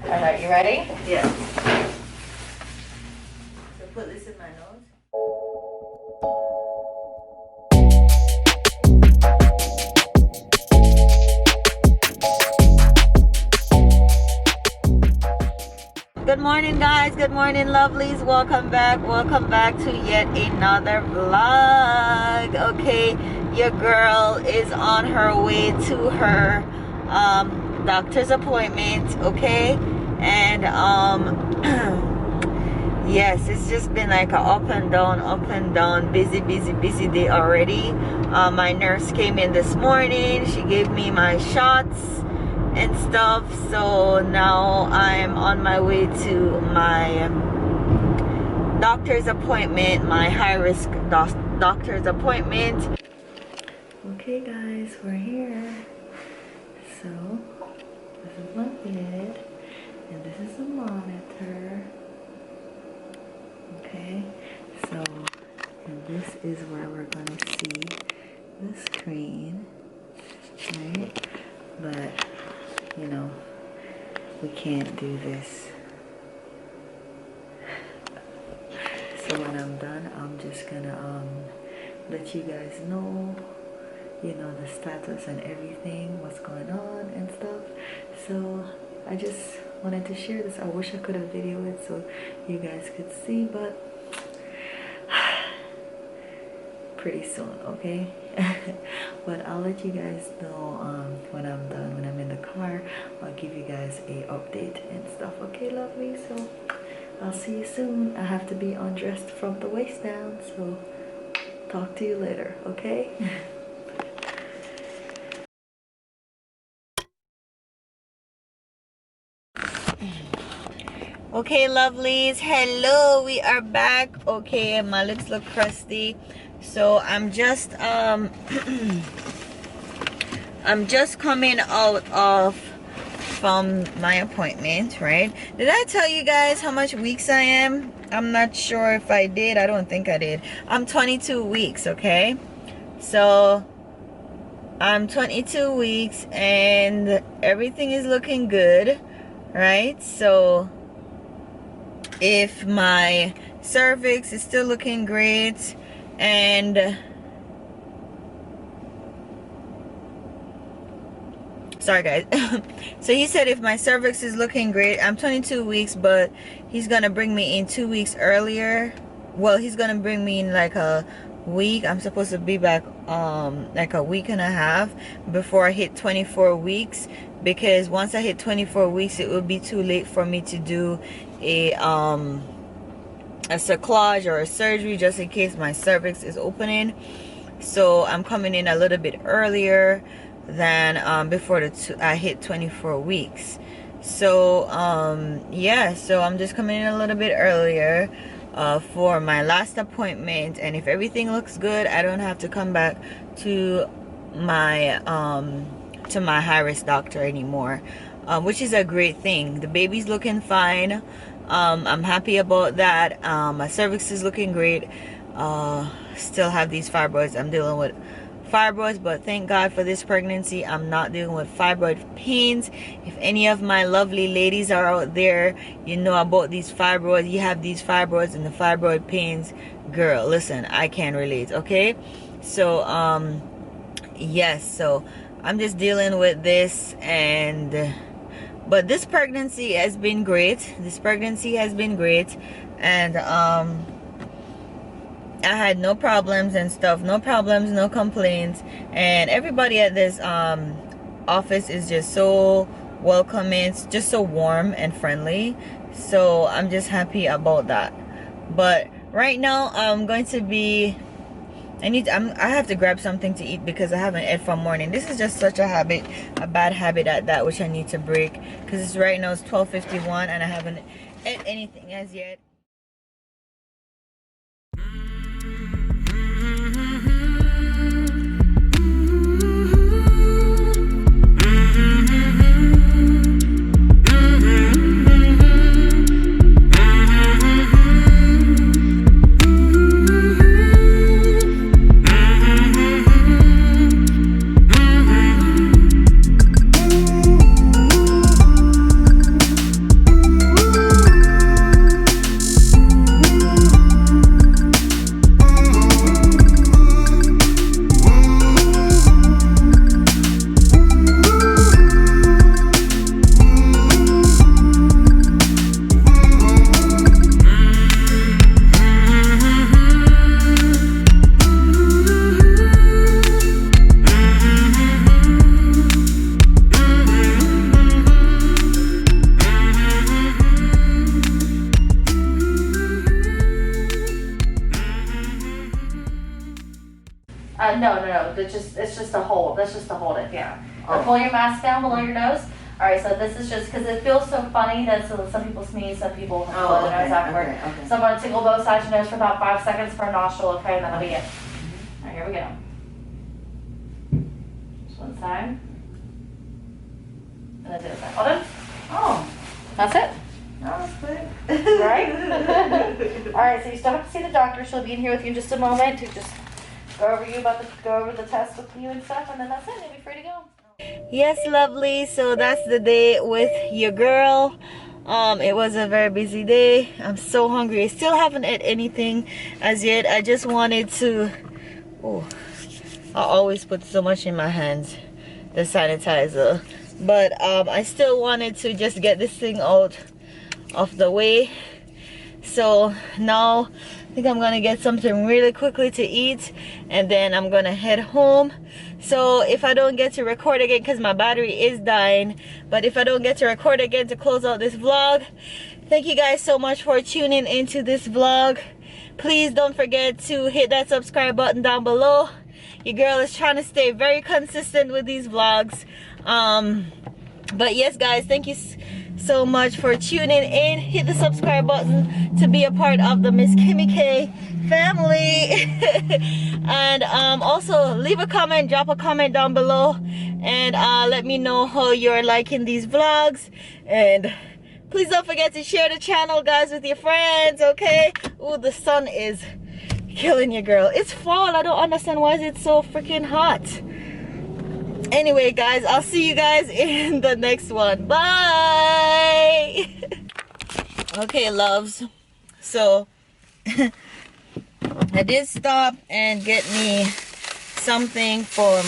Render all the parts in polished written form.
Alright, you ready? Yes. So put this in my nose. Good morning, guys. Good morning, lovelies. Welcome back to yet another vlog. Okay, your girl is on her way to her doctor's appointment. Okay, and yes, it's just been like a up and down, busy day already. My nurse came in this morning. She gave me my shots and stuff, so now I'm on my way to my doctor's appointment, my high-risk doctor's appointment. Okay, guys, we're here. So this is my bed and this is the monitor. Okay, so and this is where we're gonna see the screen, right? But you know, we can't do this. So when I'm done, I'm just gonna let you guys know, you know, the status and everything, what's going on and stuff. So I just wanted to share this. I wish I could have videoed it so you guys could see, but pretty soon, okay? But I'll let you guys know when I'm done, when I'm in the car. I'll give you guys a update and stuff, okay, lovely? So I'll see you soon. I have to be undressed from the waist down, so talk to you later, okay? Okay, lovelies, hello, we are back. Okay, my lips look crusty, so I'm just I'm just coming out of from my appointment, right? Did I tell you guys how much weeks I am? I'm not sure if I did. I don't think I did. I'm 22 weeks, okay? So I'm 22 weeks and everything is looking good, right? So if my cervix is still looking great, and sorry guys, so he said if my cervix is looking great, I'm 22 weeks, but he's gonna bring me in 2 weeks earlier. Well, he's gonna bring me in like a week. I'm supposed to be back like a week and a half before I hit 24 weeks, because once I hit 24 weeks it will be too late for me to do a cerclage or a surgery, just in case my cervix is opening. So I'm coming in a little bit earlier than before I hit 24 weeks. So yeah, so I'm just coming in a little bit earlier for my last appointment, and if everything looks good, I don't have to come back to my high-risk doctor anymore, which is a great thing. The baby's looking fine. I'm happy about that. My cervix is looking great. Still have these fibroids. I'm dealing with fibroids, but thank God for this pregnancy I'm not dealing with fibroid pains. If any of my lovely ladies are out there, you know about these fibroids, you have these fibroids and the fibroid pains, girl, listen, I can relate, okay? So yes, so I'm just dealing with this, and but this pregnancy has been great. And I had no problems and stuff, no complaints, and everybody at this office is just so welcoming. It's just so warm and friendly, so I'm just happy about that. But right now I'm going to be I have to grab something to eat because I haven't ate from morning. This is just such a bad habit at that, which I need to break, because right now it's 12:51 and I haven't ate anything as yet. it's just to hold. That's just to hold it. Yeah. Oh. Pull your mask down below your nose. All right, so this is just because it feels so funny that some people sneeze, some people blow their nose afterward. Okay. So I'm going to tickle both sides of your nose for about 5 seconds per nostril, okay, and that'll be it. All right, here we go. Just one side. And then the other side. All done? Oh, That's it. that was good. Right? All right, so you still have to see the doctor. She'll be in here with you in just a moment to just go over the test with you and stuff, and then that's it. You'll be free to go. Yes, lovely. So that's the day with your girl. It was a very busy day. I'm so hungry. I still haven't ate anything as yet. I just wanted to, I always put so much in my hands, the sanitizer, but I still wanted to just get this thing out of the way. So now I think I'm gonna get something really quickly to eat, and then I'm gonna head home. So if I don't get to record again, because my battery is dying, but if I don't get to record again to close out this vlog, thank you guys so much for tuning into this vlog. Please don't forget to hit that subscribe button down below. Your girl is trying to stay very consistent with these vlogs. But yes, guys, thank you so much for tuning in. Hit the subscribe button to be a part of the Miss Kimmy K family. And also leave a comment, drop a comment down below, and let me know how you're liking these vlogs. And please don't forget to share the channel, guys, with your friends, okay? Oh, the sun is killing you, girl. It's fall. I don't understand why is it so freaking hot. Anyway, guys, I'll see you guys in the next one. Bye. Okay, loves, so I did stop and get me something from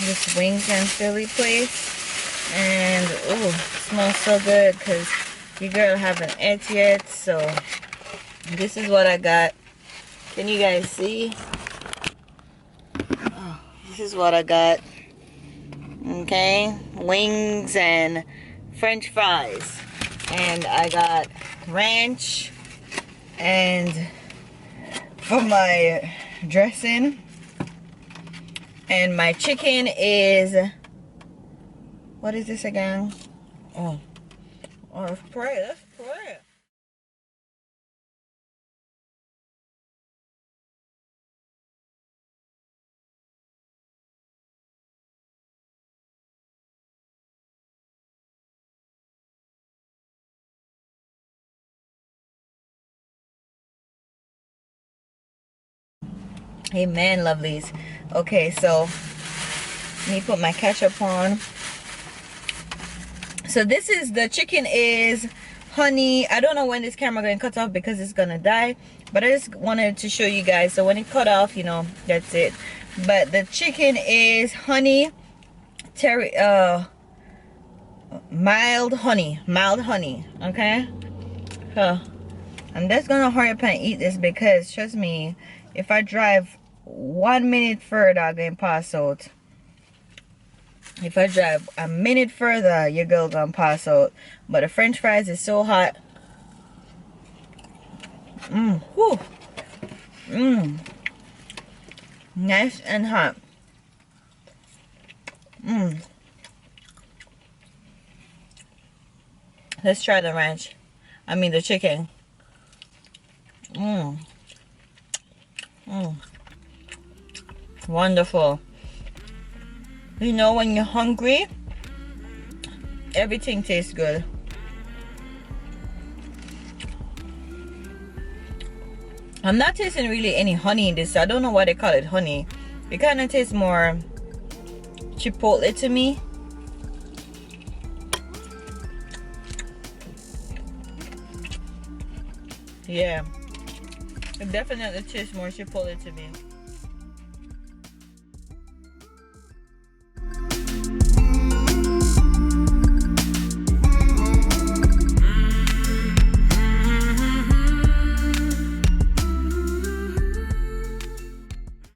this wings and Philly place, and oh, it smells so good because your girl haven't ate yet. So this is what I got. Can you guys see? This is what I got. Okay, wings and French fries, and I got ranch, and for my dressing, and my chicken is, what is this again? Oh, let's pray. Let's pray. Amen, lovelies. Okay, so let me put my ketchup on. So this is, the chicken is honey. I don't know when this camera gonna cut off because it's gonna die, but I just wanted to show you guys. So when it cut off, you know, that's it. But the chicken is honey, mild honey, okay? So I'm just gonna hurry up and eat this because trust me, if I drive 1 minute further, I'm gonna pass out. If I drive a minute further, your girl gonna pass out. But the French fries is so hot. Whew. Nice and hot. Let's try the ranch. I mean the chicken. Wonderful. You know, when you're hungry, everything tastes good. I'm not tasting really any honey in this. I don't know why they call it honey. It kind of tastes more chipotle to me. Yeah, it definitely tastes more chipotle to me.